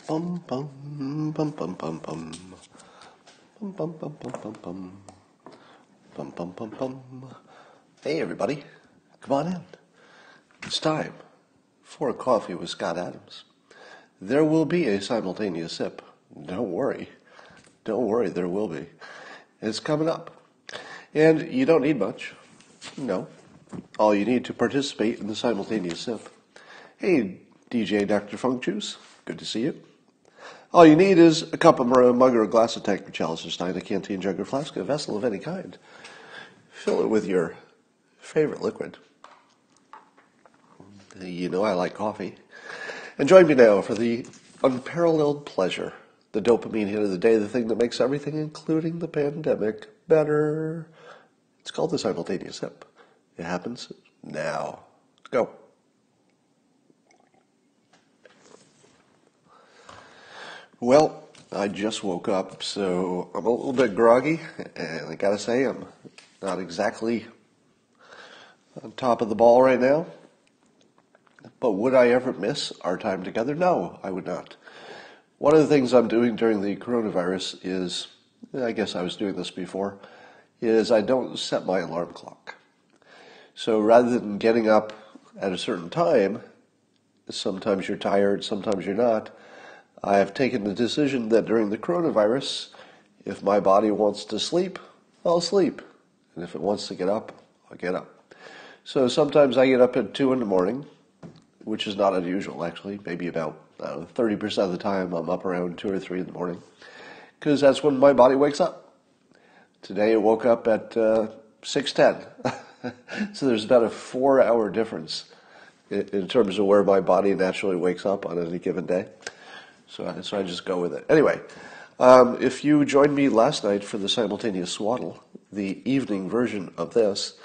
Bum bum bum bum bum bum bum bum bum bum bum bum bum bum bum bum. Hey everybody, come on in. It's time for a coffee with Scott Adams. There will be a simultaneous sip. Don't worry, there will be. It's coming up, and you don't need much. No, all you need to participate in the simultaneous sip. Hey, DJ Dr. Funk Juice, good to see you. All you need is a cup, a mug, or a glass, a tank, or chalice, or stein, a canteen, jug, or flask, a vessel of any kind. Fill it with your favorite liquid. You know I like coffee. And join me now for the unparalleled pleasure, the dopamine hit of the day, the thing that makes everything, including the pandemic, better. It's called the simultaneous sip. It happens now. Go. Well, I just woke up, so I'm a little bit groggy, and I gotta say I'm not exactly on top of the ball right now. But would I ever miss our time together? No, I would not. One of the things I'm doing during the coronavirus is, I guess I was doing this before, is I don't set my alarm clock. So rather than getting up at a certain time, sometimes you're tired, sometimes you're not, I have taken the decision that during the coronavirus, if my body wants to sleep, I'll sleep. And if it wants to get up, I'll get up. So sometimes I get up at 2 in the morning, which is not unusual actually. Maybe about 30% of the time I'm up around 2 or 3 in the morning, because that's when my body wakes up. Today it woke up at 6:10. So there's about a 4-hour difference in terms of where my body naturally wakes up on any given day. So I just go with it. Anyway, if you joined me last night for the simultaneous swaddle, the evening version of this,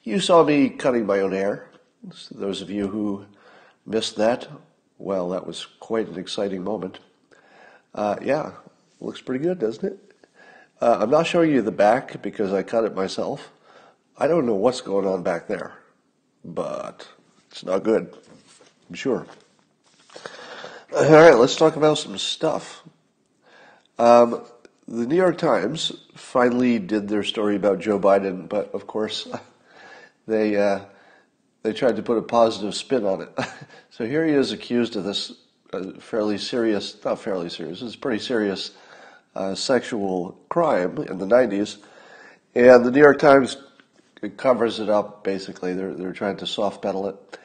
you saw me cutting my own hair. So those of you who missed that, well, that was quite an exciting moment. Yeah, looks pretty good, doesn't it? I'm not showing you the back because I cut it myself. I don't know what's going on back there, but it's not good, I'm sure. All right, let's talk about some stuff. The New York Times finally did their story about Joe Biden, but of course they tried to put a positive spin on it. So here he is accused of this fairly serious, not fairly serious, it's a pretty serious sexual crime in the 90s, and the New York Times covers it up. Basically, they're trying to soft pedal it.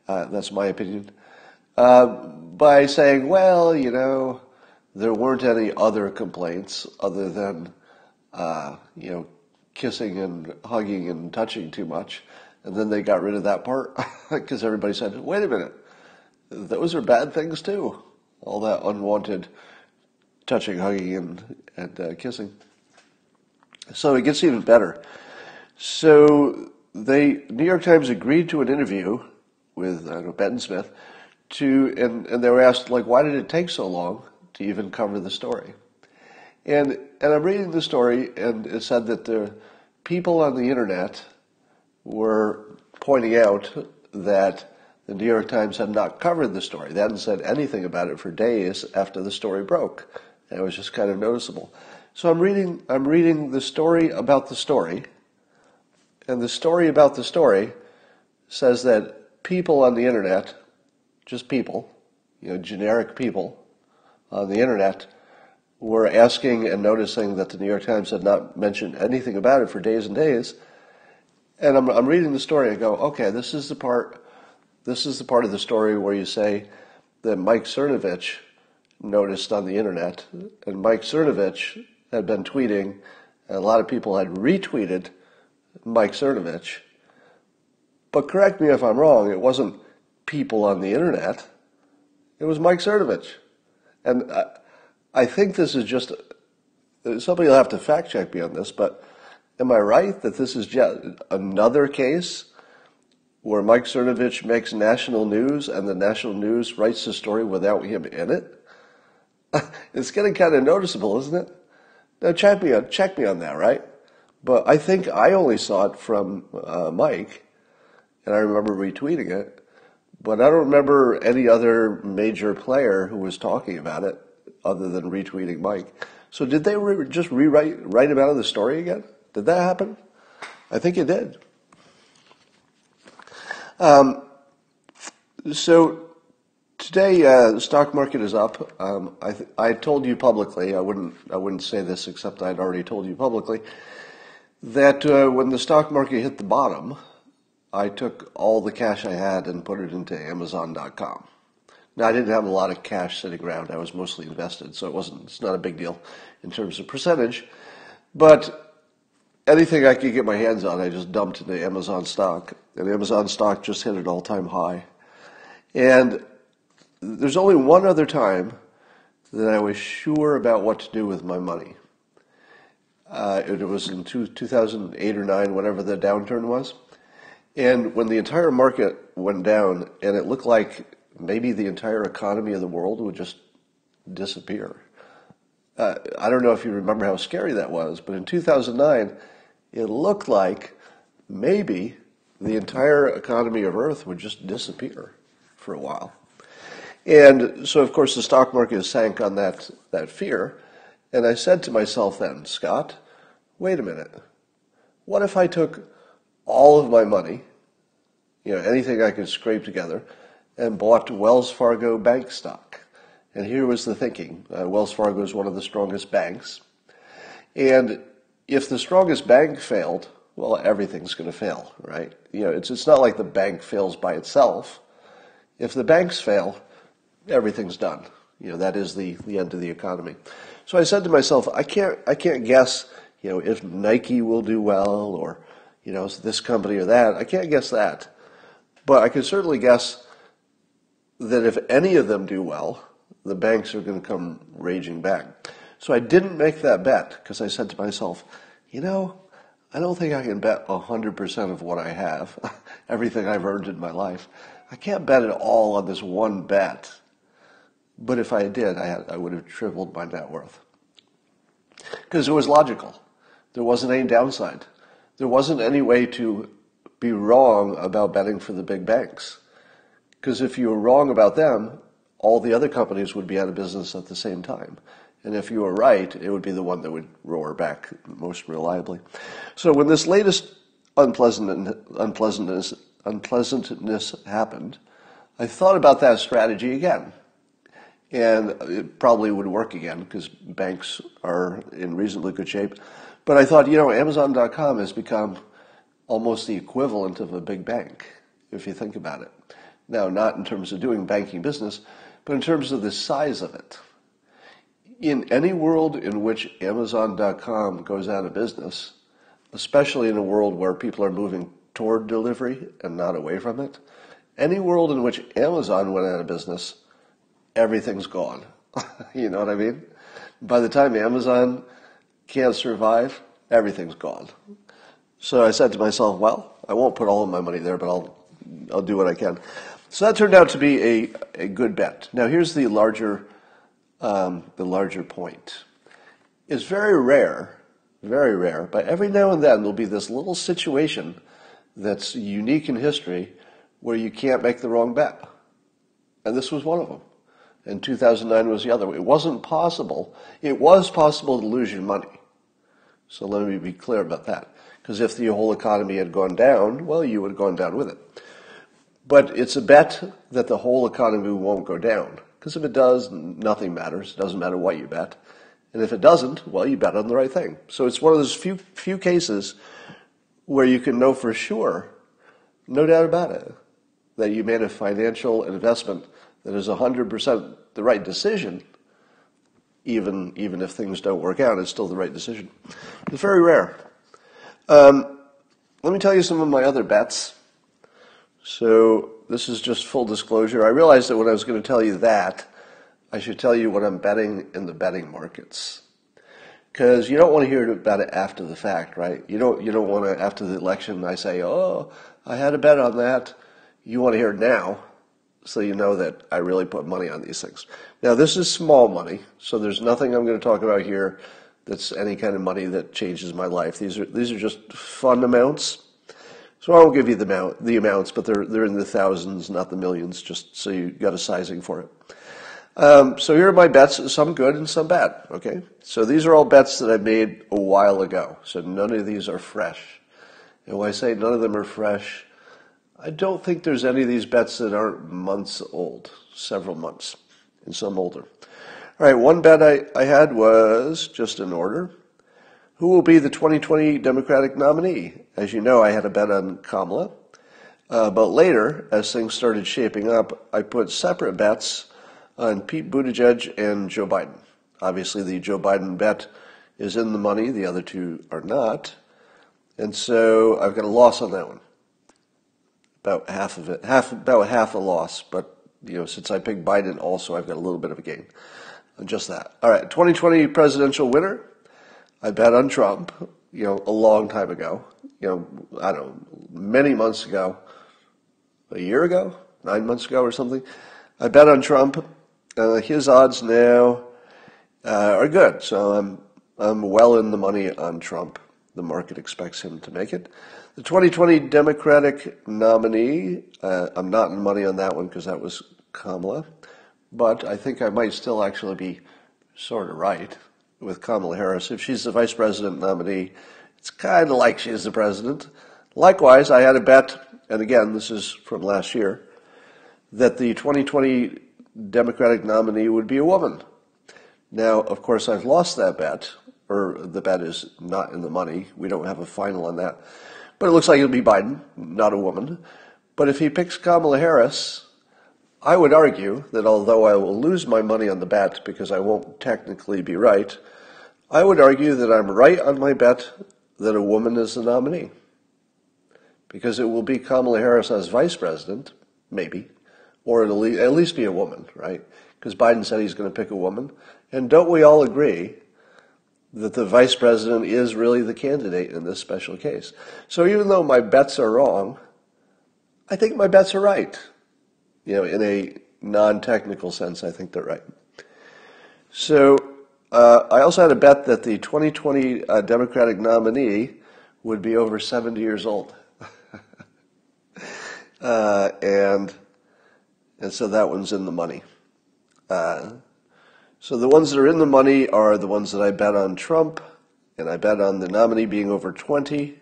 That's my opinion. By saying, well, you know, there weren't any other complaints other than, kissing and hugging and touching too much. And then they got rid of that part because everybody said, wait a minute, those are bad things too. All that unwanted touching, hugging, and kissing. So it gets even better. So New York Times agreed to an interview with, Benton Smith, and they were asked, like, why did it take so long to even cover the story? And I'm reading the story, and it said that the people on the internet were pointing out that the New York Times had not covered the story. They hadn't said anything about it for days after the story broke. And it was just kind of noticeable. So I'm reading the story about the story, and the story about the story says that people on the internet, just people, generic people on the internet, were asking and noticing that the New York Times had not mentioned anything about it for days and days. And I'm reading the story and go, okay, this is the part of the story where you say that Mike Cernovich noticed on the internet, and Mike Cernovich had been tweeting, and a lot of people had retweeted Mike Cernovich. But correct me if I'm wrong, it wasn't people on the internet. It was Mike Cernovich. And I think this is just, somebody will have to fact check me on this, but am I right that this is just another case where Mike Cernovich makes national news and the national news writes the story without him in it? It's getting kind of noticeable, isn't it? Now check me on that, right? But I think I only saw it from Mike, and I remember retweeting it. but I don't remember any other major player who was talking about it other than retweeting Mike. So did they just write about the story again? Did that happen? I think it did. So today the stock market is up. I told you publicly, I wouldn't say this except I'd already told you publicly, that when the stock market hit the bottom, I took all the cash I had and put it into Amazon.com. Now, I didn't have a lot of cash sitting around. I was mostly invested, so it's not a big deal in terms of percentage. But anything I could get my hands on, I just dumped into Amazon stock. And Amazon stock just hit an all-time high. And there's only one other time that I was sure about what to do with my money. It was in 2008 or 9, whatever the downturn was. And when the entire market went down, and it looked like maybe the entire economy of the world would just disappear. I don't know if you remember how scary that was, but in 2009, it looked like maybe the entire economy of Earth would just disappear for a while. And so, of course, the stock market sank on that fear. And I said to myself then, Scott, wait a minute. What if I took all of my money, anything I could scrape together, and bought Wells Fargo bank stock? And here was the thinking. Wells Fargo is one of the strongest banks. And if the strongest bank failed, well, everything's going to fail, right? It's not like the bank fails by itself. If the banks fail, everything's done. That is the end of the economy. So I said to myself, I can't guess, if Nike will do well or, this company or that. I can't guess that. But I can certainly guess that if any of them do well, the banks are going to come raging back. So I didn't make that bet because I said to myself, I don't think I can bet 100% of what I have, everything I've earned in my life. I can't bet it all on this one bet. But if I did, I would have tripled my net worth. Because it was logical. There wasn't any downside. There wasn't any way to be wrong about betting for the big banks. Because if you were wrong about them, all the other companies would be out of business at the same time. And if you were right, it would be the one that would roar back most reliably. So when this latest unpleasantness happened, I thought about that strategy again. And it probably would work again because banks are in reasonably good shape. But I thought, Amazon.com has become almost the equivalent of a big bank, if you think about it. Now, not in terms of doing banking business, but in terms of the size of it. In any world in which Amazon.com goes out of business, especially in a world where people are moving toward delivery and not away from it, any world in which Amazon went out of business, everything's gone. You know what I mean? By the time Amazon can't survive, everything's gone. So I said to myself, well, I won't put all of my money there, but I'll do what I can. So that turned out to be a good bet. Now here's the larger point. It's very rare, but every now and then there'll be this little situation that's unique in history where you can't make the wrong bet. And this was one of them. And 2009 was the other. It wasn't possible. It was possible to lose your money. So let me be clear about that. Because if the whole economy had gone down, well, you would have gone down with it. But it's a bet that the whole economy won't go down. Because if it does, nothing matters. It doesn't matter what you bet. And if it doesn't, well, you bet on the right thing. So it's one of those few cases where you can know for sure, no doubt about it, that you made a financial investment that is 100% the right decision, even if things don't work out, it's still the right decision. It's very rare. Let me tell you some of my other bets. So this is just full disclosure. I realized that when I was going to tell you that, I should tell you what I'm betting in the betting markets. Because you don't want to hear about it after the fact, right? You don't want to, after the election, I say, oh, I had a bet on that. You want to hear it now, so you know that I really put money on these things. Now, this is small money, so there's nothing I'm going to talk about here that's any kind of money that changes my life. These are just fun amounts. So I won't give you the amounts, but they're in the thousands, not the millions, just so you got a sizing for it. So here are my bets, some good and some bad, okay? So these are all bets that I made a while ago, so none of these are fresh. And when I say none of them are fresh, I don't think there's any of these bets that aren't months old, several months, and some older. All right, one bet I had was, just in order, who will be the 2020 Democratic nominee? As you know, I had a bet on Kamala. But later, as things started shaping up, I put separate bets on Pete Buttigieg and Joe Biden. Obviously, the Joe Biden bet is in the money. The other two are not. And so I've got a loss on that one. About half of it, about half a loss. But, since I picked Biden also, I've got a little bit of a gain. Just that. All right, 2020 presidential winner. I bet on Trump, a long time ago. I don't know, many months ago, a year ago, 9 months ago or something. I bet on Trump. His odds now are good, so I'm well in the money on Trump. The market expects him to make it. The 2020 Democratic nominee, I'm not in money on that one because that was Kamala, but I think I might still actually be sort of right with Kamala Harris. If she's the vice president nominee, it's kind of like she's the president. Likewise, I had a bet, and again, this is from last year, that the 2020 Democratic nominee would be a woman. Now, of course, I've lost that bet, or the bet is not in the money. We don't have a final on that. But it looks like it'll be Biden, not a woman. But if he picks Kamala Harris, I would argue that although I will lose my money on the bet because I won't technically be right, I would argue that I'm right on my bet that a woman is the nominee. Because it will be Kamala Harris as vice president, maybe, or it'll at least be a woman, right? Because Biden said he's going to pick a woman. And don't we all agree that the vice president is really the candidate in this special case? So even though my bets are wrong, I think my bets are right. In a non-technical sense, I think they're right. So I also had a bet that the 2020 Democratic nominee would be over 70 years old. And so that one's in the money. So the ones that are in the money are the ones that I bet on Trump, and I bet on the nominee being over 70.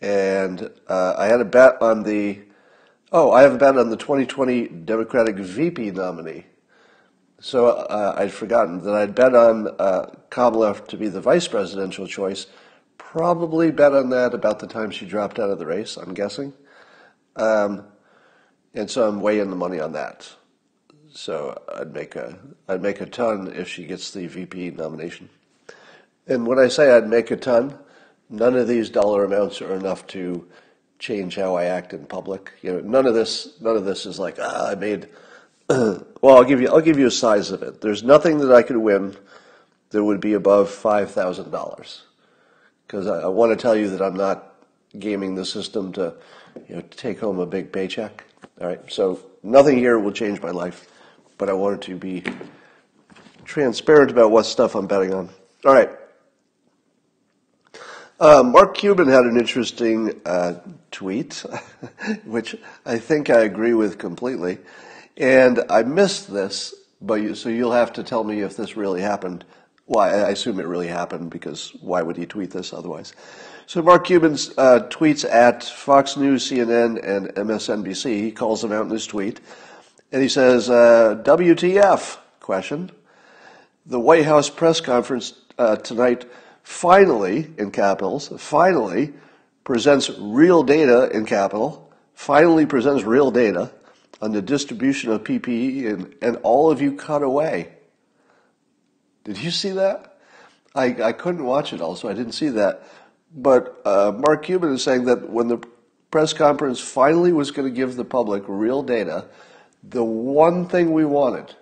And I had a bet on I have a bet on the 2020 Democratic VP nominee. So I'd forgotten that I'd bet on Kamala to be the vice presidential choice. Probably bet on that about the time she dropped out of the race, I'm guessing. And so I'm way in the money on that. So I'd make a ton if she gets the VP nomination. And when I say I'd make a ton, none of these dollar amounts are enough to change how I act in public. None of this is like, I made. Well, I'll give you a size of it. There's nothing that I could win that would be above $5,000, because I want to tell you that I'm not gaming the system to take home a big paycheck. All right, so nothing here will change my life, but I wanted to be transparent about what stuff I'm betting on. All right. Mark Cuban had an interesting tweet, which I think I agree with completely. And I missed this, so you'll have to tell me if this really happened. Well, I assume it really happened, because why would he tweet this otherwise? So Mark Cuban tweets at Fox News, CNN, and MSNBC. He calls them out in his tweet. And he says, WTF, question. The White House press conference tonight finally, in capitals, finally presents real data, in capital, finally presents real data on the distribution of PPE, and all of you cut away. Did you see that? I couldn't watch it all, so I didn't see that. But Mark Cuban is saying that when the press conference finally was going to give the public real data, the one thing we wanted,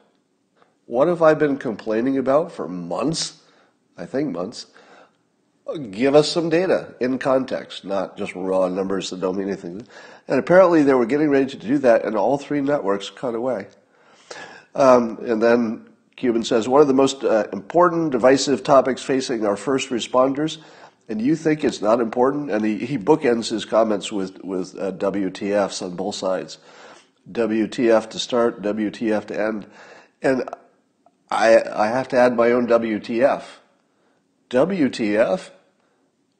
what have I been complaining about for months? I think months. Give us some data in context, not just raw numbers that don't mean anything. And apparently they were getting ready to do that, and all three networks cut away. And then Cuban says, one of the most important divisive topics facing our first responders And you think it's not important? And he bookends his comments with WTFs on both sides. WTF to start, WTF to end. And I have to add my own WTF. WTF?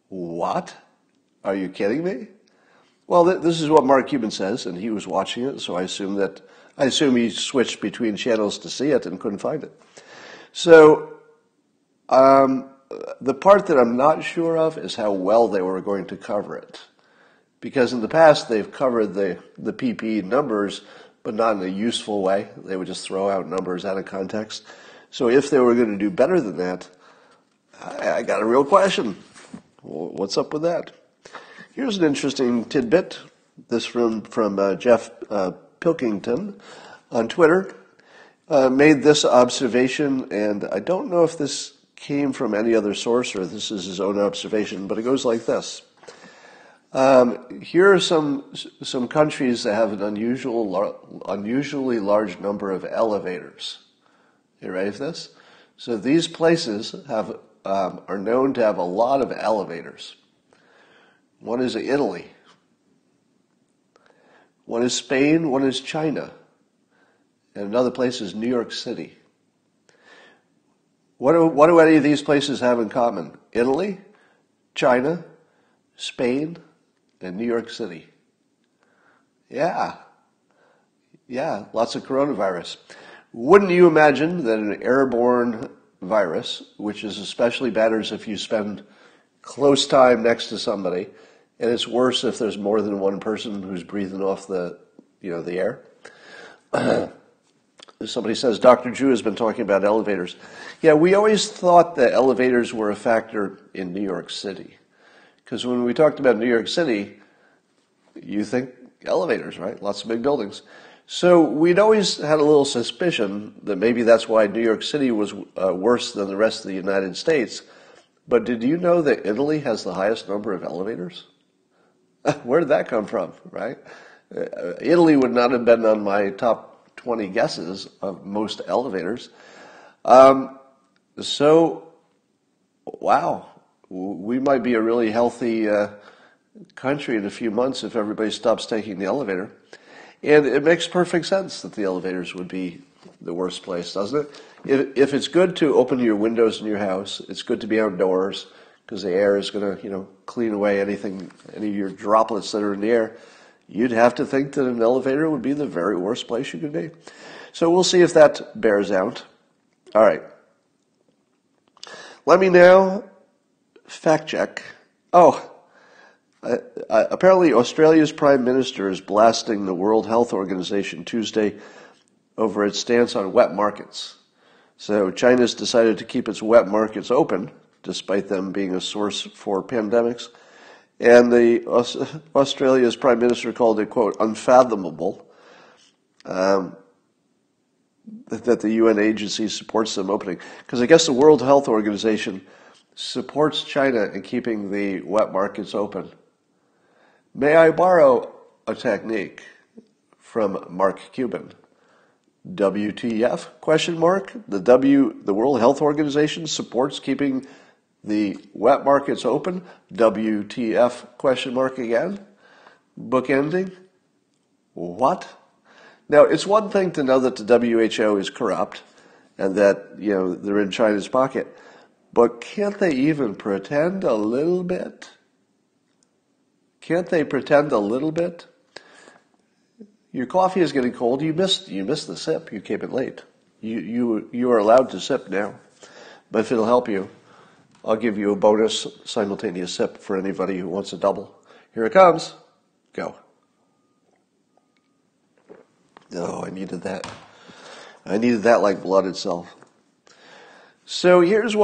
What? Are you kidding me? Well, this is what Mark Cuban says, and he was watching it, so I assume he switched between channels to see it and couldn't find it. So, the part that I'm not sure of is how well they were going to cover it. Because in the past, they've covered the PPE numbers, but not in a useful way. They would just throw out numbers out of context. So if they were going to do better than that, I got a real question. What's up with that? Here's an interesting tidbit. This from Geoff Pilkington on Twitter. Made this observation, and I don't know if this came from any other source or this is his own observation, but it goes like this. Here are some countries that have an unusually large number of elevators. You ready for this? So these places are known to have a lot of elevators. One is Italy. One is Spain. One is China. And another place is New York City. What do any of these places have in common? Italy, China, Spain, and New York City. Yeah, lots of coronavirus. Wouldn't you imagine that an airborne virus, which is especially bad if you spend close time next to somebody, and it's worse if there's more than one person who's breathing off the air? Somebody says, Dr. Drew has been talking about elevators. Yeah, we always thought that elevators were a factor in New York City. Because when we talked about New York City, you think elevators, right? Lots of big buildings. So we'd always had a little suspicion that maybe that's why New York City was worse than the rest of the United States. But did you know that Italy has the highest number of elevators? Where did that come from, right? Italy would not have been on my top 20 guesses of most elevators. So, wow, we might be a really healthy country in a few months if everybody stops taking the elevator. And it makes perfect sense that the elevators would be the worst place, doesn't it? If it's good to open your windows in your house, it's good to be outdoors because the air is going to, clean away any of your droplets that are in the air. You'd have to think that an elevator would be the very worst place you could be. So we'll see if that bears out. All right. Let me now fact check. Apparently Australia's Prime Minister is blasting the World Health Organization Tuesday over its stance on wet markets. So China's decided to keep its wet markets open, despite them being a source for pandemics. And Australia's Prime Minister called it, quote, unfathomable that the UN agency supports them opening. Because I guess the World Health Organization supports China in keeping the wet markets open. May I borrow a technique from Mark Cuban? WTF? Question mark. The World Health Organization supports keeping the wet markets open. WTF? Question mark again. Bookending. What? Now, it's one thing to know that the WHO is corrupt and that, they're in China's pocket. But can't they even pretend a little bit? Can't they pretend a little bit? Your coffee is getting cold. You missed the sip. You came in late. You are allowed to sip now. But if it'll help you, I'll give you a bonus simultaneous sip for anybody who wants a double. Here it comes. Go. Oh, I needed that. I needed that like blood itself. So here's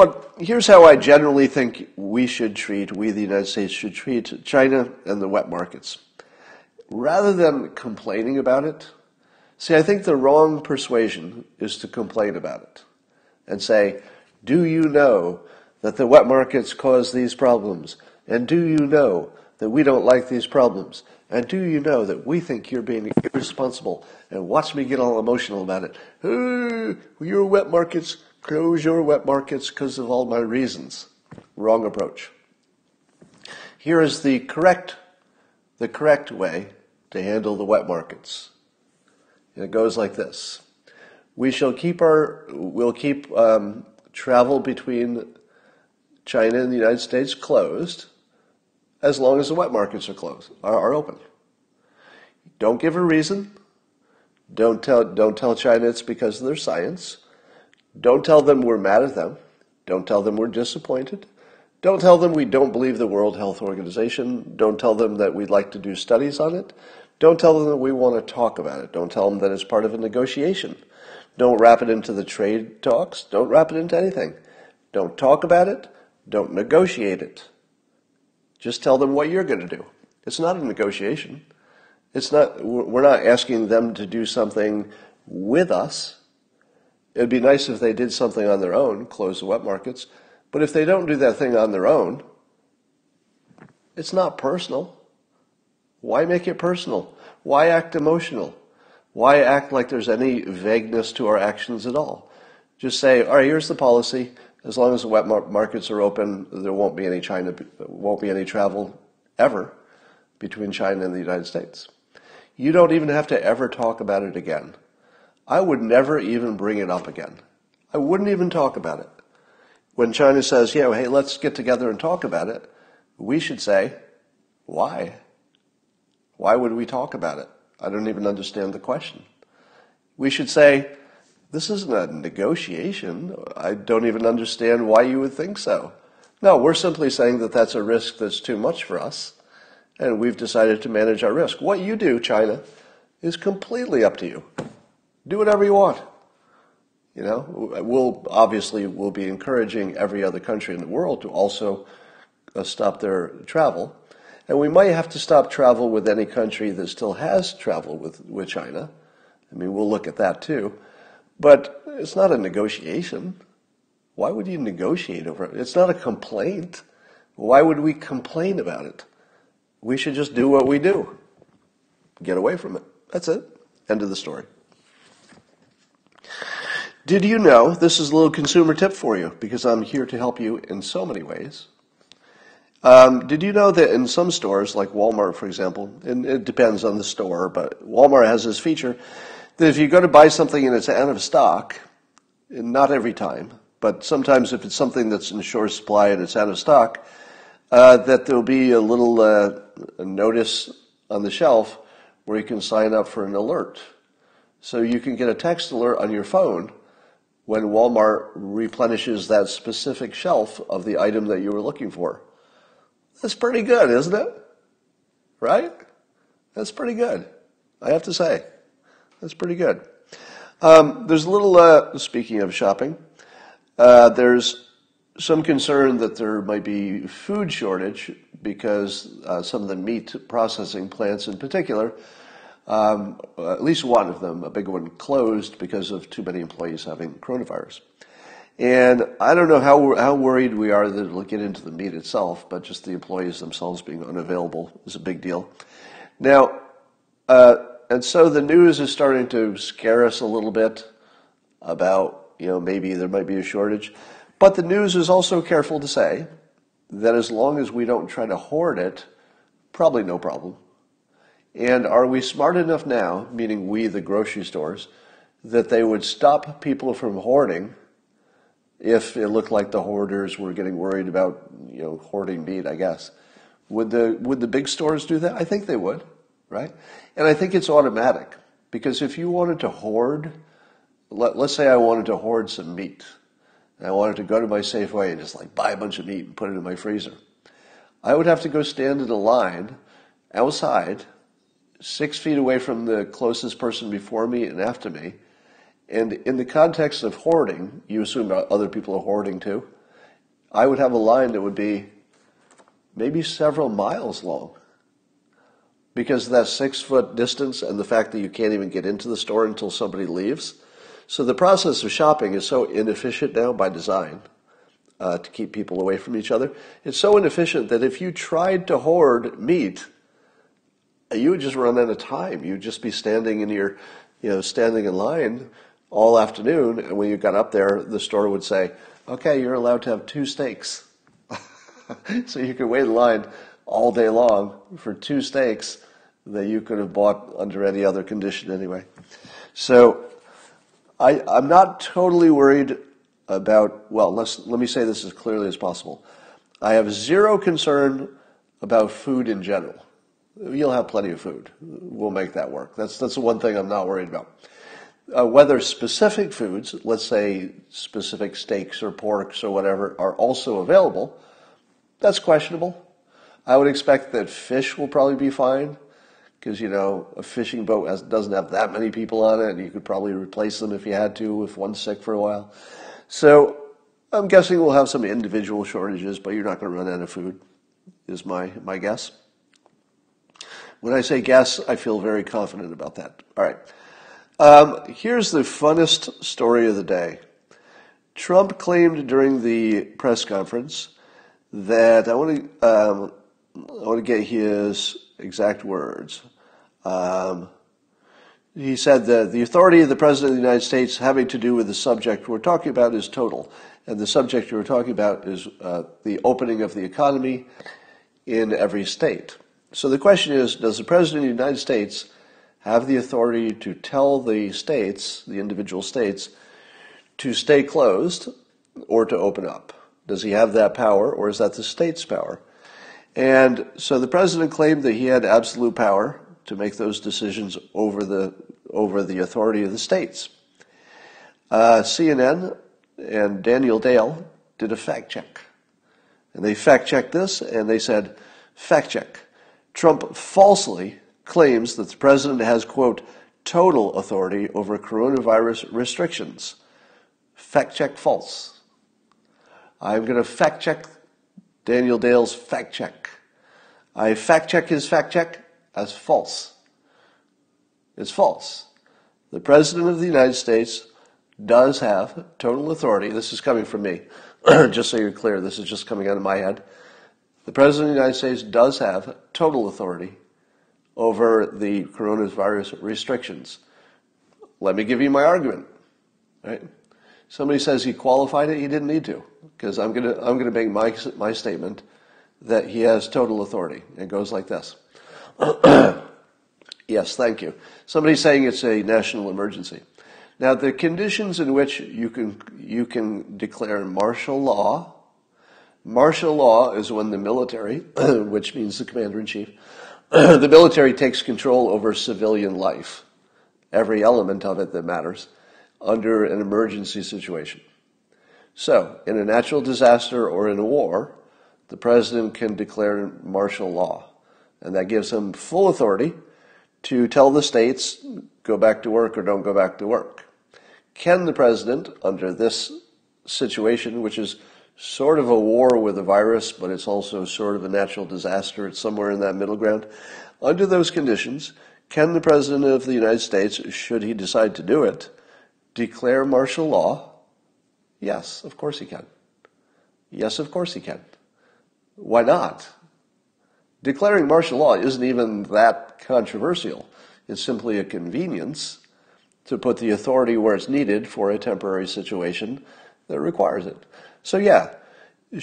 how I generally think we, the United States, should treat China and the wet markets. Rather than complaining about it, I think the wrong persuasion is to complain about it and say, do you know that the wet markets cause these problems? And do you know that we don't like these problems? And do you know that we think you're being irresponsible? And watch me get all emotional about it. Your wet markets, close your wet markets because of all my reasons. Wrong approach. here is the correct way to handle the wet markets. And it goes like this. We'll keep travel between China and the United States closed as long as the wet markets are open. Don't give a reason. Don't tell China it's because of their science. Don't tell them we're mad at them. Don't tell them we're disappointed. Don't tell them we don't believe the World Health Organization. Don't tell them that we'd like to do studies on it. Don't tell them that we want to talk about it. Don't tell them that it's part of a negotiation. Don't wrap it into the trade talks. Don't wrap it into anything. Don't talk about it. Don't negotiate it. Just tell them what you're going to do. It's not a negotiation. We're not asking them to do something with us. It'd be nice if they did something on their own, close the wet markets. But if they don't do that thing on their own, it's not personal. Why make it personal? Why act emotional? Why act like there's any vagueness to our actions at all? Just say, all right, here's the policy. As long as the wet markets are open, there won't be any travel ever between China and the United States. You don't even have to ever talk about it again. I would never even bring it up again. I wouldn't even talk about it. When China says, yeah, hey, let's get together and talk about it, we should say, why? Why would we talk about it? I don't even understand the question. We should say, this isn't a negotiation. I don't even understand why you would think so. No, we're simply saying that that's a risk that's too much for us, and we've decided to manage our risk. What you do, China, is completely up to you. Do whatever you want. You know, we'll be encouraging every other country in the world to also stop their travel. And we might have to stop travel with any country that still has travel with China. I mean, we'll look at that too. But it's not a negotiation. Why would you negotiate over it? It's not a complaint. Why would we complain about it? We should just do what we do. Get away from it. That's it. End of the story. Did you know, this is a little consumer tip for you, because I'm here to help you in so many ways. Did you know that in some stores, like Walmart, for example, and it depends on the store, but Walmart has this feature that if you go to buy something and it's out of stock, and not every time, but sometimes if it's something that's in short supply and it's out of stock, that there'll be a little a notice on the shelf where you can sign up for an alert. So you can get a text alert on your phone when Walmart replenishes that specific shelf of the item that you were looking for. That's pretty good, isn't it? Right? That's pretty good, I have to say. That's pretty good. There's a little, speaking of shopping, there's some concern that there might be food shortage because some of the meat processing plants in particular, at least one of them, a big one, closed because of too many employees having coronavirus. And I don't know how worried we are that it'll get into the meat itself, but just the employees themselves being unavailable is a big deal. Now, and so the news is starting to scare us a little bit about, maybe there might be a shortage. But the news is also careful to say that as long as we don't try to hoard it, probably no problem. And are we smart enough now, meaning we, the grocery stores, that they would stop people from hoarding if it looked like the hoarders were getting worried about, hoarding meat, I guess? Would the big stores do that? I think they would, right? And I think it's automatic, because if you wanted to hoard, let's say I wanted to hoard some meat, and I wanted to go to my Safeway and just buy a bunch of meat and put it in my freezer, I would have to go stand in a line outside, 6 feet away from the closest person before me and after me. And in the context of hoarding, you assume other people are hoarding too, I would have a line that would be maybe several miles long, because of that 6 foot distance and the fact that you can't even get into the store until somebody leaves. So the process of shopping is so inefficient now by design, to keep people away from each other. It's so inefficient that if you tried to hoard meat, you would just run out of time. You'd just be standing standing in line all afternoon, and when you got up there, the store would say, okay, you're allowed to have 2 steaks. So you could wait in line all day long for 2 steaks that you could have bought under any other condition anyway. So I'm not totally worried about, well, let me say this as clearly as possible. I have zero concern about food in general. You'll have plenty of food. We'll make that work. That's the one thing I'm not worried about. Whether specific foods, let's say specific steaks or porks or whatever, are also available, that's questionable. I would expect that fish will probably be fine because, a fishing boat doesn't have that many people on it, and you could probably replace them if you had to, if one's sick for a while. So I'm guessing we'll have some individual shortages, but you're not going to run out of food, is my guess. When I say guess, I feel very confident about that. All right. Here's the funnest story of the day. Trump claimed during the press conference that I want to get his exact words. He said that the authority of the President of the United States having to do with the subject we're talking about is total. And the subject we're talking about is the opening of the economy in every state. So the question is, does the President of the United States have the authority to tell the states, the individual states, to stay closed or to open up? Does he have that power, or is that the state's power? And so the president claimed that he had absolute power to make those decisions over the authority of the states. CNN and Daniel Dale did a fact check. And they fact checked this, and they said, fact check. Trump falsely claims that the president has, quote, total authority over coronavirus restrictions. Fact check false. I'm going to fact check Daniel Dale's fact check. I fact check his fact check as false. It's false. The President of the United States does have total authority. This is coming from me, just so you're clear. This is just coming out of my head. The President of the United States does have total authority over the coronavirus restrictions. Let me give you my argument. Right? Somebody says he qualified it. He didn't need to, because I'm gonna make my statement that he has total authority. It goes like this. Yes, thank you. Somebody's saying it's a national emergency. Now, the conditions in which you can declare martial law. Martial law is when the military, which means the commander-in-chief, the military takes control over civilian life, every element of it that matters, under an emergency situation. So, in a natural disaster or in a war, the president can declare martial law, and that gives him full authority to tell the states, go back to work or don't go back to work. Can the president, under this situation, which is sort of a war with a virus, but it's also sort of a natural disaster, it's somewhere in that middle ground, under those conditions, can the President of the United States, should he decide to do it, declare martial law? Yes, of course he can. Yes, of course he can. Why not? Declaring martial law isn't even that controversial. It's simply a convenience to put the authority where it's needed for a temporary situation that requires it. So yeah,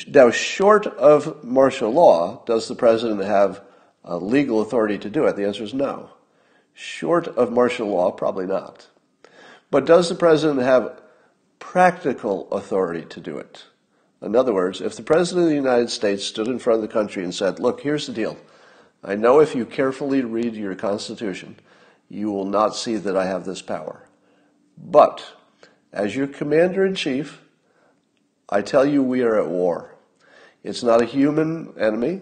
now short of martial law, does the president have legal authority to do it? The answer is no. Short of martial law, probably not. But does the president have practical authority to do it? In other words, if the president of the United States stood in front of the country and said, look, here's the deal. I know if you carefully read your Constitution, you will not see that I have this power. But as your commander-in-chief, I tell you we are at war. It's not a human enemy.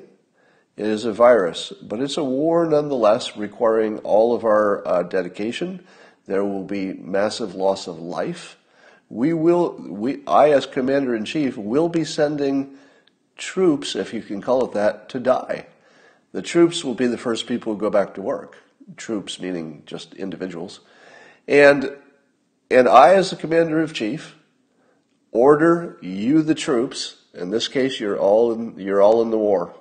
It is a virus, but it's a war nonetheless requiring all of our dedication. There will be massive loss of life. I as commander-in-chief will be sending troops, if you can call it that, to die. The troops will be the first people who go back to work. Troops meaning just individuals. And I as the commander-in-chief order you, the troops. In this case, you're all in the war.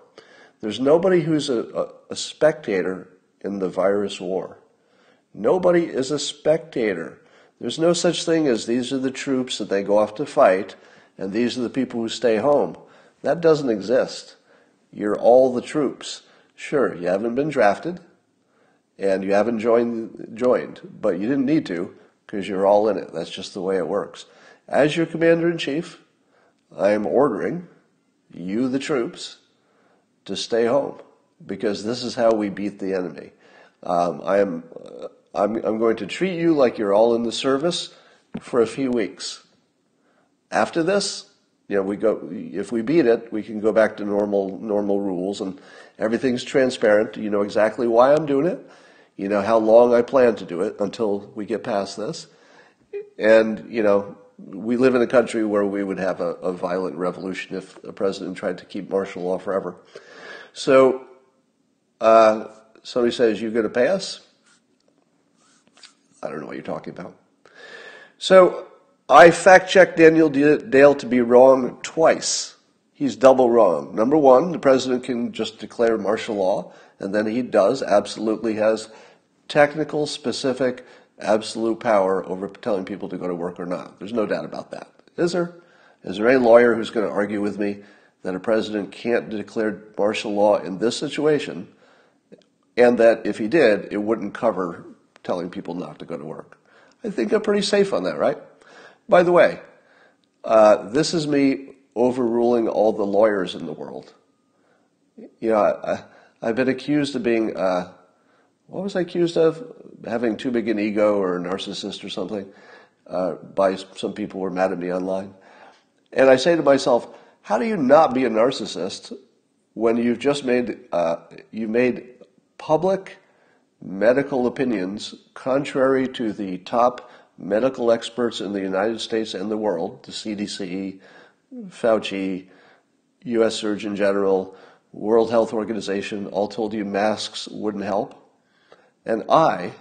There's nobody who's a spectator in the virus war. Nobody is a spectator. There's no such thing as these are the troops that they go off to fight, and these are the people who stay home. That doesn't exist. You're all the troops. Sure, you haven't been drafted, and you haven't joined, but you didn't need to because you're all in it. That's just the way it works. As your commander-in-chief, I am ordering you, the troops, to stay home because this is how we beat the enemy. I'm going to treat you like you're all in the service for a few weeks. After this, if we beat it, we can go back to normal rules, and everything's transparent. You know exactly why I'm doing it. You know how long I plan to do it until we get past this. And, we live in a country where we would have a violent revolution if a president tried to keep martial law forever. So, somebody says, "You going to pass?" I don't know what you're talking about. So, I fact-checked Daniel Dale to be wrong twice. He's double wrong. Number one, the president can just declare martial law, and then he absolutely has technical, specific, absolute power over telling people to go to work or not. There's no doubt about that. Is there? Is there any lawyer who's going to argue with me that a president can't declare martial law in this situation, and that if he did, it wouldn't cover telling people not to go to work? I think I'm pretty safe on that, right? By the way, this is me overruling all the lawyers in the world. I've been accused of being, what was I accused of? Having too big an ego or a narcissist or something by some people who were mad at me online. And I say to myself, how do you not be a narcissist when you've just made public medical opinions contrary to the top medical experts in the United States and the world, the CDC, Fauci, U.S. Surgeon General, World Health Organization, all told you masks wouldn't help? And I,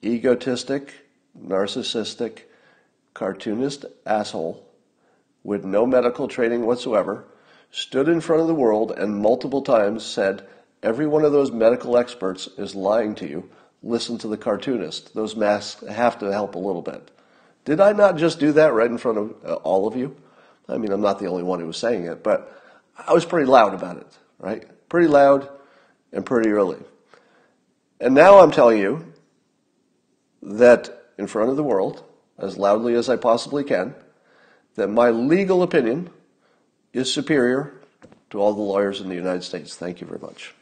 egotistic, narcissistic, cartoonist asshole, with no medical training whatsoever, stood in front of the world and multiple times said, every one of those medical experts is lying to you. Listen to the cartoonist. Those masks have to help a little bit. Did I not just do that right in front of all of you? I mean, I'm not the only one who was saying it, but I was pretty loud about it, right? Pretty loud and pretty early. And now I'm telling you that in front of the world, as loudly as I possibly can, that my legal opinion is superior to all the lawyers in the United States. Thank you very much.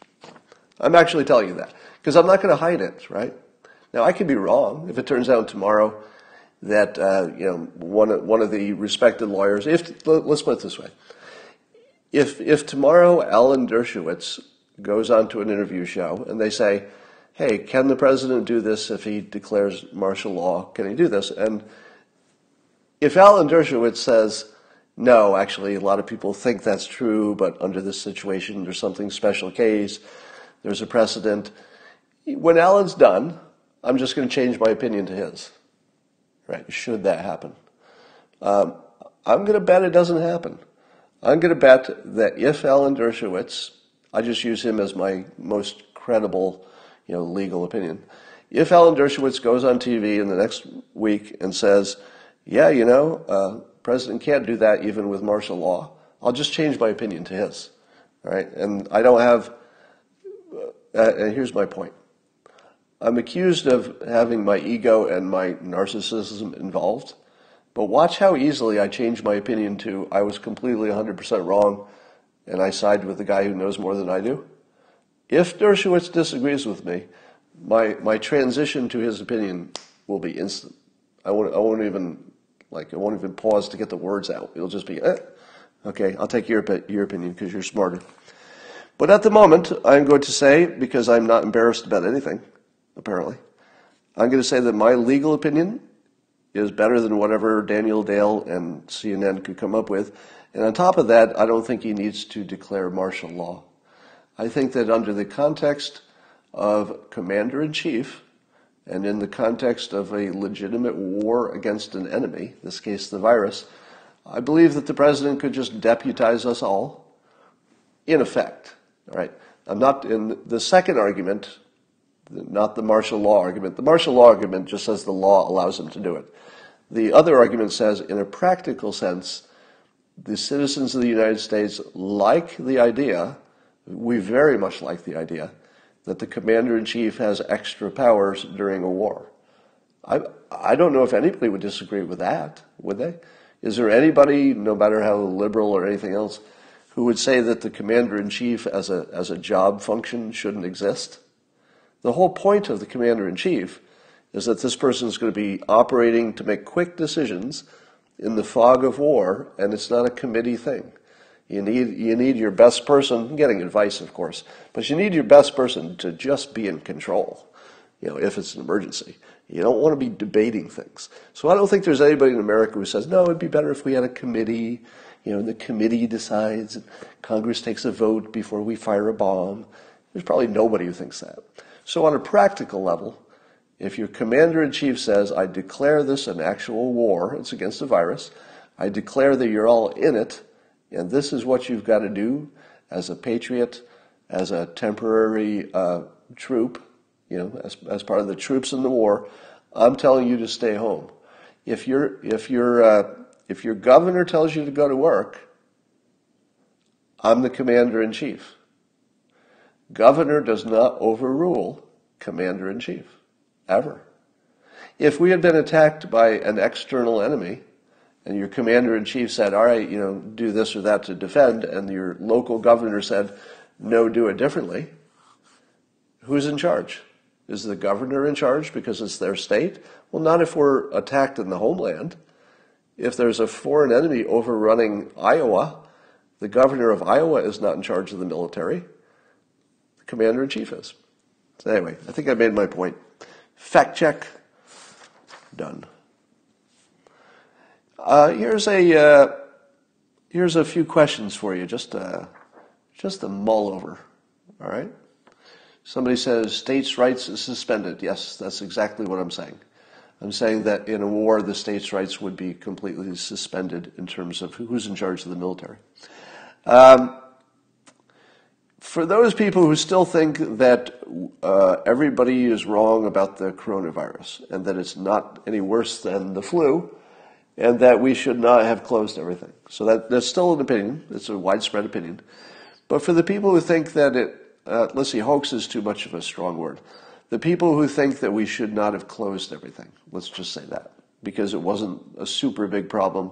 I'm actually telling you that because I'm not going to hide it, right? Now, I could be wrong if it turns out tomorrow that one of the respected lawyers. Let's put it this way: if tomorrow Alan Dershowitz goes onto an interview show and they say, "Hey, can the president do this if he declares martial law? Can he do this?" And if Alan Dershowitz says, "No, actually, a lot of people think that's true, but under this situation, there's something special case. There's a precedent." When Alan's done, I'm just going to change my opinion to his. Right? Should that happen? I'm going to bet it doesn't happen. I'm going to bet that if Alan Dershowitz, I just use him as my most credible, legal opinion. If Alan Dershowitz goes on TV in the next week and says, "Yeah, president can't do that even with martial law," I'll just change my opinion to his. All right? And I don't have. And here's my point. I'm accused of having my ego and my narcissism involved, but watch how easily I change my opinion to I was completely 100% wrong and I side with the guy who knows more than I do. If Dershowitz disagrees with me, my transition to his opinion will be instant. I won't even pause to get the words out. It'll just be, okay, I'll take your opinion because you're smarter. But at the moment, I'm going to say, because I'm not embarrassed about anything, apparently, I'm going to say that my legal opinion is better than whatever Daniel Dale and CNN could come up with. And on top of that, I don't think he needs to declare martial law. I think that under the context of commander-in-chief and in the context of a legitimate war against an enemy, in this case the virus, I believe that the president could just deputize us all, in effect. All right. I'm not in the second argument, not the martial law argument. The martial law argument just says the law allows him to do it. The other argument says, in a practical sense, the citizens of the United States like the idea We very much like the idea that the commander-in-chief has extra powers during a war. I don't know if anybody would disagree with that, would they? Is there anybody, no matter how liberal or anything else, who would say that the commander-in-chief as a job function shouldn't exist? The whole point of the commander-in-chief is that this person is going to be operating to make quick decisions in the fog of war, and it's not a committee thing. You need your best person, getting advice, of course, but you need your best person to just be in control, if it's an emergency. You don't want to be debating things. So I don't think there's anybody in America who says, no, it'd be better if we had a committee, and the committee decides, and Congress takes a vote before we fire a bomb. There's probably nobody who thinks that. So on a practical level, if your commander-in-chief says, I declare this an actual war, it's against a virus, I declare that you're all in it, and this is what you've got to do as a patriot, as a temporary troop, as part of the troops in the war, I'm telling you to stay home. If your governor tells you to go to work, I'm the commander-in-chief. Governor does not overrule commander-in-chief, ever. If we had been attacked by an external enemy, and your commander-in-chief said, all right, do this or that to defend, and your local governor said, no, do it differently, who's in charge? Is the governor in charge because it's their state? Well, not if we're attacked in the homeland. If there's a foreign enemy overrunning Iowa, the governor of Iowa is not in charge of the military. The commander-in-chief is. So anyway, I think I made my point. Fact check. Done. Here's a few questions for you, just to mull over. All right. Somebody says states' rights is suspended. Yes, that's exactly what I'm saying. I'm saying that in a war, the states' rights would be completely suspended in terms of who's in charge of the military. For those people who still think that everybody is wrong about the coronavirus and that it's not any worse than the flu and that we should not have closed everything. So that's still an opinion. It's a widespread opinion. But for the people who think that hoax is too much of a strong word. The people who think that we should not have closed everything, let's just say that, because it wasn't a super big problem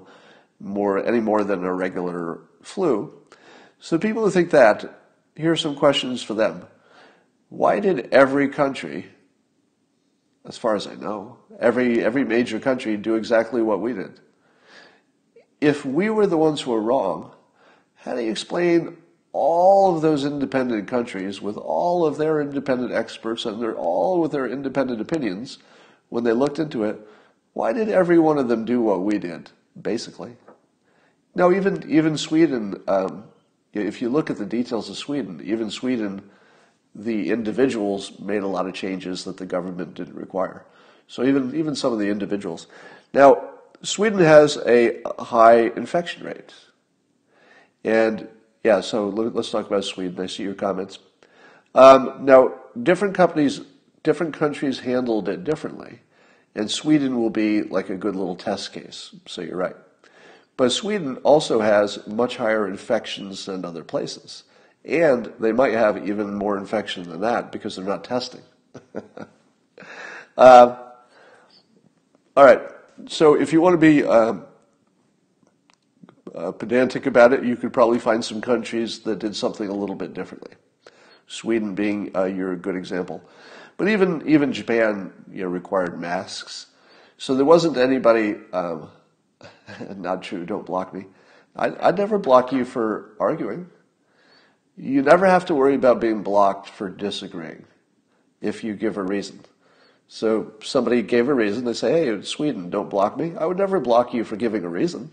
any more than a regular flu. So people who think that, here are some questions for them. Why did every country, as far as I know, every major country do exactly what we did? If we were the ones who were wrong, how do you explain all of those independent countries with all of their independent experts and all with their independent opinions, when they looked into it, why did every one of them do what we did, basically? Now, even Sweden, if you look at the details of Sweden, even Sweden, the individuals made a lot of changes that the government didn't require. So even some of the individuals. Now, Sweden has a high infection rate. And yeah, so let's talk about Sweden. I see your comments. Now, different countries handled it differently. And Sweden will be like a good little test case, so you're right. But Sweden also has much higher infections than other places. And they might have even more infection than that because they're not testing. All right, so if you want to be pedantic about it, you could probably find some countries that did something a little bit differently. Sweden being your good example. But even Japan required masks. So there wasn't anybody, not true, don't block me. I'd never block you for arguing. You never have to worry about being blocked for disagreeing if you give a reason. So somebody gave a reason, they say, hey, it's Sweden, don't block me. I would never block you for giving a reason,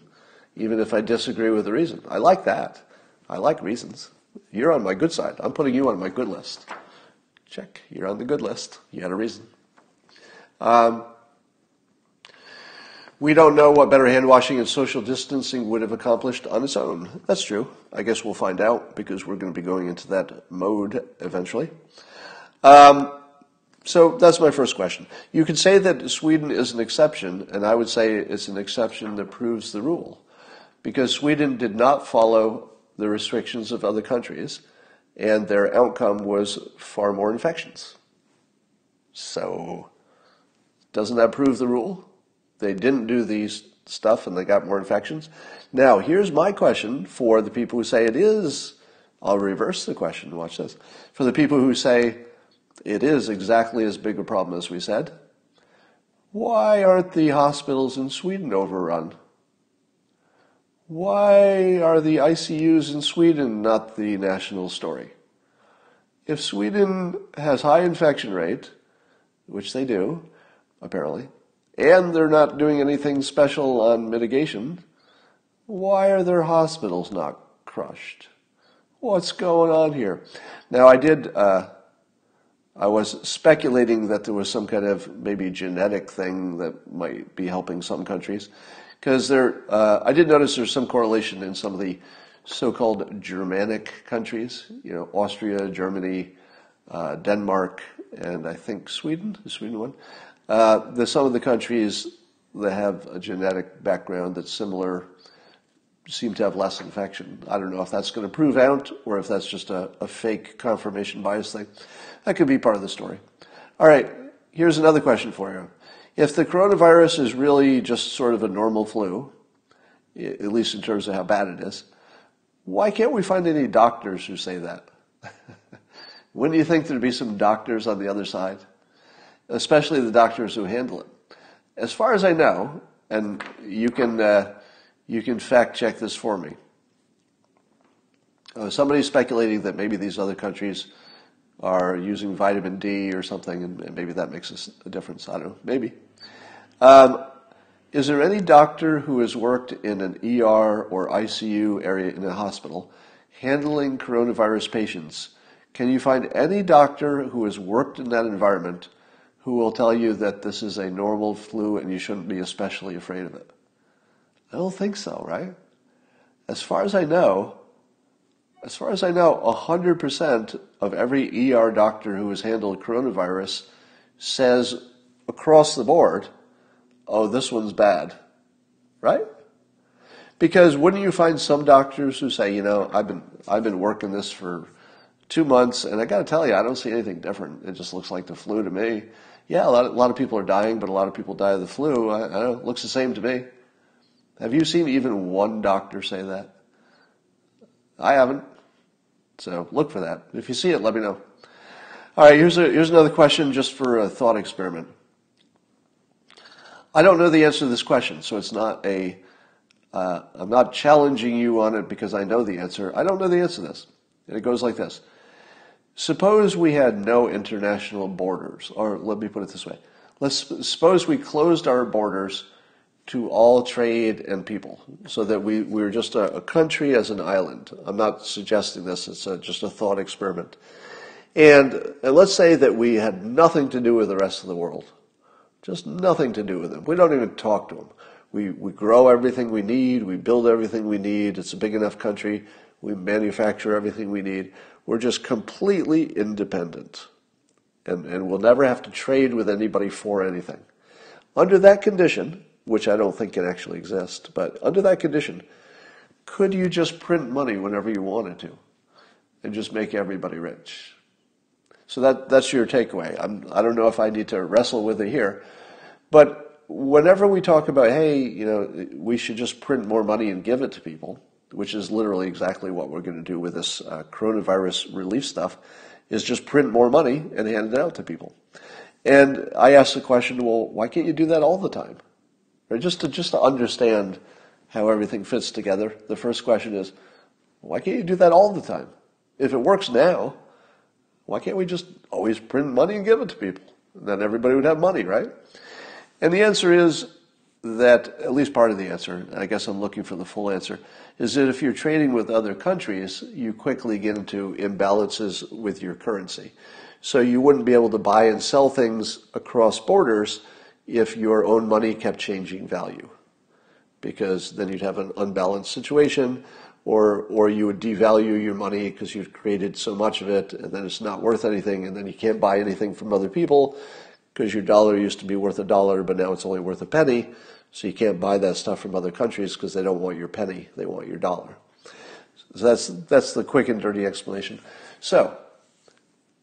even if I disagree with the reason. I like that. I like reasons. You're on my good side. I'm putting you on my good list. Check. You're on the good list. You had a reason. We don't know what better hand washing and social distancing would have accomplished on its own. That's true. I guess we'll find out because we're going to be going into that mode eventually. So that's my first question. You could say that Sweden is an exception, and I would say it's an exception that proves the rule. Because Sweden did not follow the restrictions of other countries, and their outcome was far more infections. So, doesn't that prove the rule? They didn't do these stuff and they got more infections. Now, here's my question for the people who say it is. I'll reverse the question. Watch this. For the people who say it is exactly as big a problem as we said, why aren't the hospitals in Sweden overrun? Why are the ICUs in Sweden not the national story? If Sweden has high infection rate, which they do, apparently, and they're not doing anything special on mitigation, why are their hospitals not crushed? What's going on here? Now, I was speculating that there was some kind of maybe genetic thing that might be helping some countries, because I did notice there's some correlation in some of the so-called Germanic countries, Austria, Germany, Denmark, and I think Sweden, the Sweden one. There's some of the countries that have a genetic background that's similar seem to have less infection. I don't know if that's going to prove out or if that's just a fake confirmation bias thing. That could be part of the story. All right, here's another question for you. If the coronavirus is really just sort of a normal flu, at least in terms of how bad it is, why can't we find any doctors who say that? Wouldn't you think there'd be some doctors on the other side? Especially the doctors who handle it. As far as I know, and you can fact check this for me. Somebody's speculating that maybe these other countries are using vitamin D or something, and maybe that makes a difference. I don't know, maybe. Is there any doctor who has worked in an ER or ICU area in a hospital handling coronavirus patients? Can you find any doctor who has worked in that environment who will tell you that this is a normal flu and you shouldn't be especially afraid of it? I don't think so, right? As far as I know, 100% of every ER doctor who has handled coronavirus says across the board, oh, this one's bad, right? Because wouldn't you find some doctors who say, I've been working this for 2 months, and I got to tell you, I don't see anything different. It just looks like the flu to me. Yeah, a lot of people are dying, but a lot of people die of the flu. I don't know, it looks the same to me. Have you seen even one doctor say that? I haven't. So look for that. If you see it, let me know. All right, here's another question just for a thought experiment. I don't know the answer to this question, so it's not I'm not challenging you on it because I know the answer. I don't know the answer to this. And it goes like this. Suppose we had no international borders, or let me put it this way. Suppose we closed our borders to all trade and people, so that we were just a country as an island. I'm not suggesting this, it's just a thought experiment. And let's say that we had nothing to do with the rest of the world. Just nothing to do with them. We don't even talk to them. We grow everything we need, we build everything we need, it's a big enough country, we manufacture everything we need. We're just completely independent. And we'll never have to trade with anybody for anything. Under that condition, which I don't think can actually exist, but under that condition, could you just print money whenever you wanted to and just make everybody rich? So that's your takeaway. I don't know if I need to wrestle with it here, but whenever we talk about, hey, we should just print more money and give it to people, which is literally exactly what we're going to do with this coronavirus relief stuff, is just print more money and hand it out to people. And I asked the question, well, why can't you do that all the time? Or just to understand how everything fits together, the first question is, why can't you do that all the time? If it works now, why can't we just always print money and give it to people? Then everybody would have money, right? And the answer is that, at least part of the answer, and I guess I'm looking for the full answer, is that if you're trading with other countries, you quickly get into imbalances with your currency. So you wouldn't be able to buy and sell things across borders if your own money kept changing value, because then you'd have an unbalanced situation, or you would devalue your money because you've created so much of it, and then it's not worth anything, and then you can't buy anything from other people because your dollar used to be worth $1, but now it's only worth a penny, so you can't buy that stuff from other countries because they don't want your penny, they want your dollar. So that's the quick and dirty explanation. So,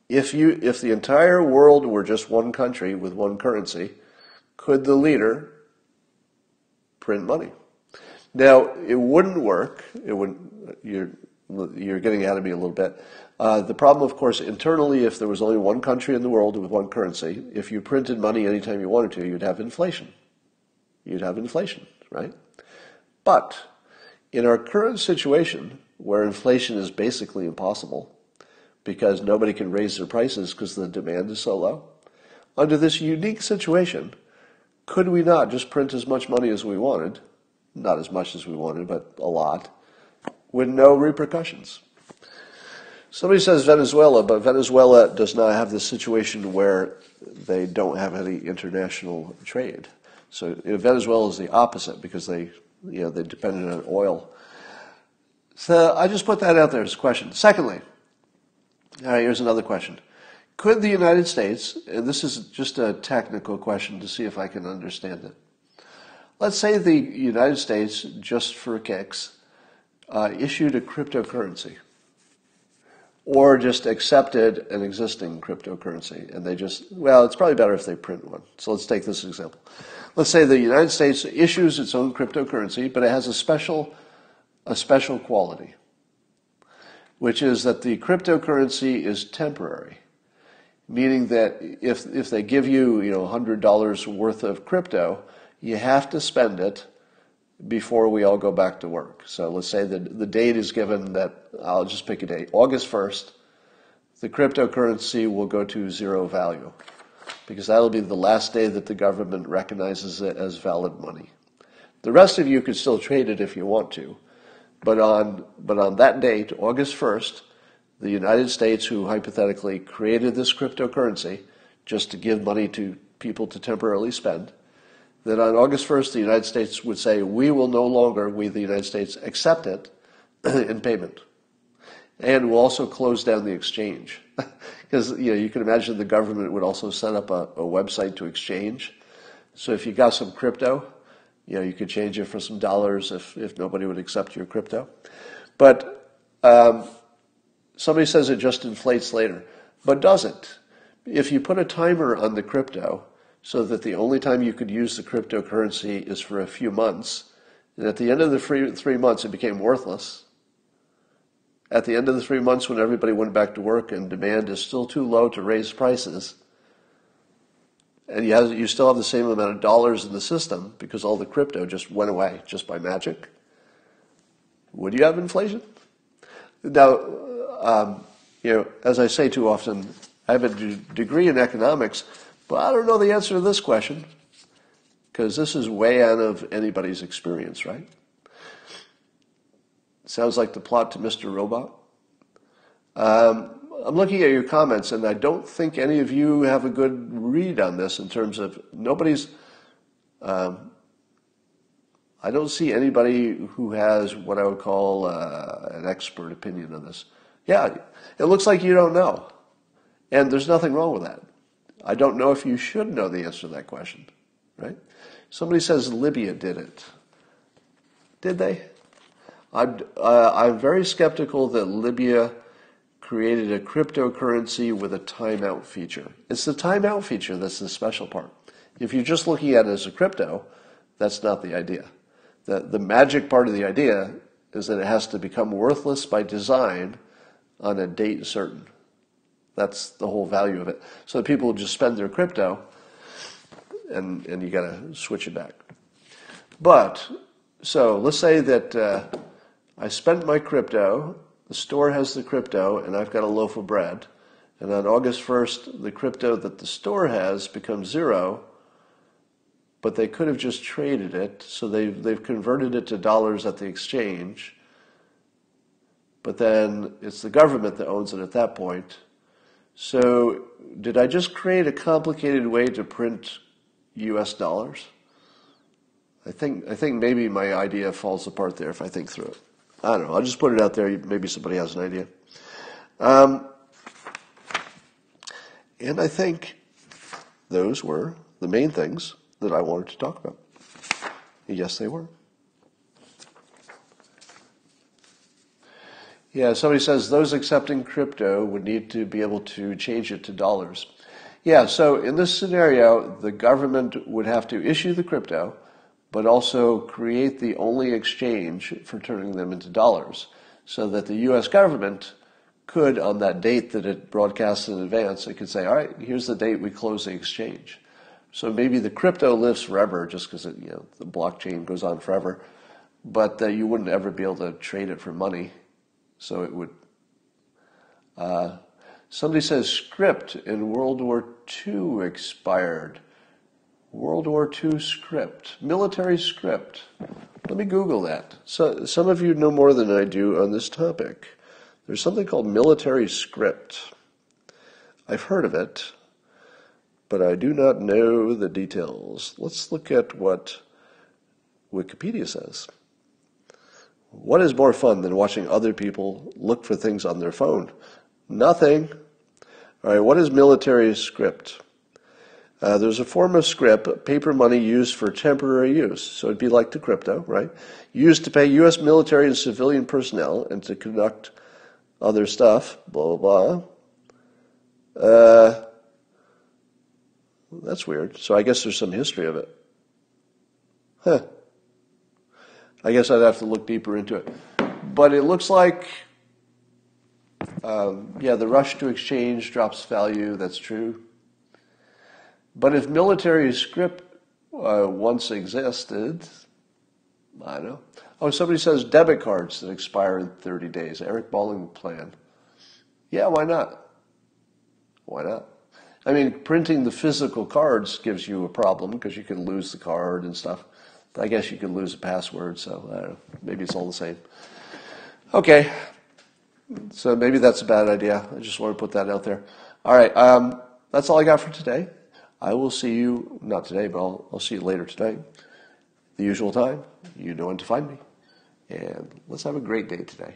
if the entire world were just one country with one currency, could the leader print money? Now, it wouldn't work. It wouldn't. You're getting out of me a little bit. The problem, of course, internally, if there was only one country in the world with one currency, if you printed money anytime you wanted to, you'd have inflation. You'd have inflation, right? But in our current situation, where inflation is basically impossible, because nobody can raise their prices because the demand is so low, under this unique situation, could we not just print as much money as we wanted, not as much as we wanted, but a lot, with no repercussions? Somebody says Venezuela, but Venezuela does not have this situation where they don't have any international trade. So Venezuela is the opposite because they depended on oil. So I just put that out there as a question. Secondly, all right, here's another question. Could the United States, and this is just a technical question to see if I can understand it. Let's say the United States, just for kicks, issued a cryptocurrency, or just accepted an existing cryptocurrency, and it's probably better if they print one. So let's take this example. Let's say the United States issues its own cryptocurrency, but it has a special quality, which is that the cryptocurrency is temporary, meaning that if they give you $100 worth of crypto, you have to spend it before we all go back to work. So let's say that the date is given that, I'll just pick a date, August 1st, the cryptocurrency will go to zero value, because that'll be the last day that the government recognizes it as valid money. The rest of you could still trade it if you want to, but on that date, August 1st, the United States, who hypothetically created this cryptocurrency just to give money to people to temporarily spend, that on August 1st, the United States would say, we the United States, accept it in payment. And we'll also close down the exchange. Because you can imagine the government would also set up a website to exchange. So if you got some crypto, you could change it for some dollars if nobody would accept your crypto. But somebody says it just inflates later. But does it? If you put a timer on the crypto, so that the only time you could use the cryptocurrency is for a few months, and at the end of the 3 months it became worthless. At the end of the 3 months, when everybody went back to work and demand is still too low to raise prices, and you still have the same amount of dollars in the system because all the crypto just went away just by magic, would you have inflation? Now, as I say too often, I have a degree in economics, but I don't know the answer to this question, because this is way out of anybody's experience, right? Sounds like the plot to Mr. Robot. I'm looking at your comments, and I don't think any of you have a good read on this in terms of I don't see anybody who has what I would call an expert opinion on this. Yeah, it looks like you don't know, and there's nothing wrong with that. I don't know if you should know the answer to that question, right? Somebody says Libya did it. Did they? I'm very skeptical that Libya created a cryptocurrency with a timeout feature. It's the timeout feature that's the special part. If you're just looking at it as a crypto, that's not the idea. The magic part of the idea is that it has to become worthless by design on a date certain. That's the whole value of it. So people will just spend their crypto, and you got to switch it back. But, so let's say that I spent my crypto, the store has the crypto, and I've got a loaf of bread. And on August 1st, the crypto that the store has becomes zero, but they could have just traded it, so they've converted it to dollars at the exchange. But then it's the government that owns it at that point. So did I just create a complicated way to print US dollars? I think maybe my idea falls apart there if I think through it. I don't know. I'll just put it out there. Maybe somebody has an idea. And I think those were the main things that I wanted to talk about. Yes, they were. Yeah, somebody says those accepting crypto would need to be able to change it to dollars. Yeah, so in this scenario, the government would have to issue the crypto, but also create the only exchange for turning them into dollars, so that the U.S. government could, on that date that it broadcasts in advance, it could say, all right, here's the date we close the exchange. So maybe the crypto lives forever just because the blockchain goes on forever, but you wouldn't ever be able to trade it for money. So it would. Somebody says script in World War II expired. World War II script, military script. Let me Google that. So some of you know more than I do on this topic. There's something called military script. I've heard of it, but I do not know the details. Let's look at what Wikipedia says. What is more fun than watching other people look for things on their phone? Nothing. All right, what is military script? There's a form of script, paper money used for temporary use. So it'd be like the crypto, right? Used to pay U.S. military and civilian personnel and to conduct other stuff, blah, blah, blah. That's weird. So I guess there's some history of it. Huh. I guess I'd have to look deeper into it. But it looks like, the rush to exchange drops value. That's true. But if military script once existed, I don't know. Oh, somebody says debit cards that expire in 30 days. Eric Balling plan. Yeah, why not? Why not? I mean, printing the physical cards gives you a problem because you can lose the card and stuff. I guess you could lose a password, so I don't know. Maybe it's all the same. Okay, so maybe that's a bad idea. I just want to put that out there. All right, that's all I got for today. I will see you, not today, but I'll see you later tonight. The usual time, you know when to find me. And let's have a great day today.